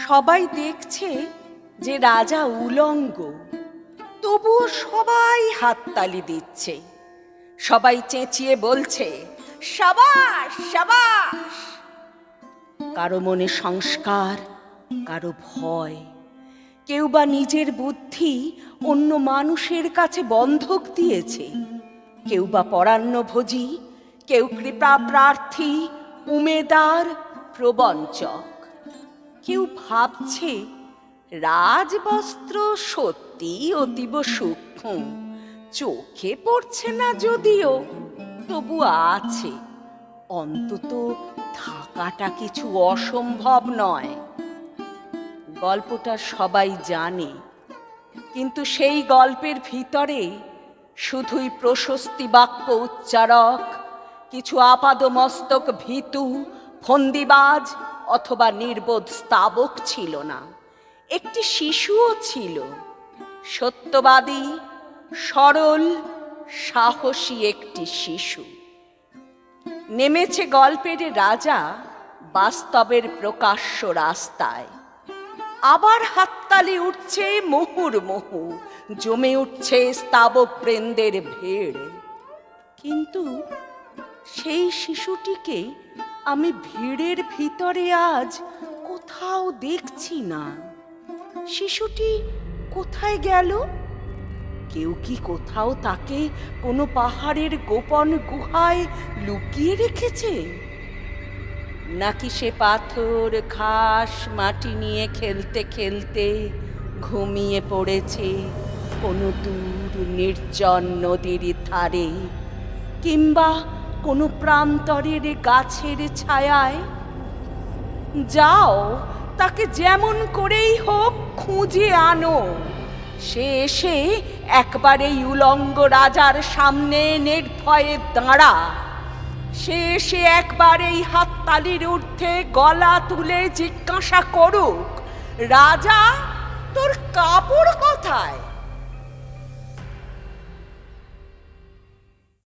সবাই দেখছে যে রাজা উলঙ্গ, তবুও সবাই হাততালি দিচ্ছে। সবাই চেঁচিয়ে বলছে, সাবাস সাবাস। কারো মনে সংস্কার, কারো ভয়, কেউ বা নিজের বুদ্ধি অন্য মানুষের কাছে বন্ধক দিয়েছে, কেউ বা পরান্নভোজী, কেউ কৃপা প্রার্থী, উমেদার, প্রবঞ্চক। কেউ ভাবছে রাজবস্ত্র সত্যি অতীব সূক্ষ্ম, চোখে পড়ছে না যদিও, তবু আছে, অন্তত থাকাটা কিছু অসম্ভব নয়। গল্পটা সবাই জানে, কিন্তু সেই গল্পের ভিতরে শুধুই প্রশস্তি বাক্য উচ্চারক, কিছু আপাদমস্তক ভীতু, ফন্দিবাজ অথবা নির্বোধ স্তাবক ছিল না। একটি শিশুও ছিল, সত্যবাদী, সরল, সাহসী একটি শিশু। নেমেছে গল্পের রাজা বাস্তবের প্রকাশ্য রাস্তায়। আবার হাততালি উঠছে মুহুর্মুহু, জমে উঠছে স্তাবক বৃন্দের ভিড়। কিন্তু সেই শিশুটিকে আমি ভিড়ের ভিতরে আজ কোথাও দেখছি না। শিশুটি কোথায় গেল? কেউ কি কোথাও তাকে কোনো পাহাড়ের গোপন গুহায় লুকিয়ে রেখেছে? নাকি সে পাথর, ঘাস, মাটি নিয়ে খেলতে খেলতে ঘুমিয়ে পড়েছে কোনো দূর নির্জন নদীর ধারে, কিংবা কোনো প্রান্তরের গাছের ছায়ায়? যাও, তাকে যেমন করেই হোক খুঁজে আনো। সে এসে একবার এই উলঙ্গ রাজার সামনে নির্ভয়ে দাঁড়া। সে এসে একবার এই হাততালির ঊর্ধ্বে গলা তুলে জিজ্ঞাসা করুক, রাজা, তোর কাপড় কোথায়?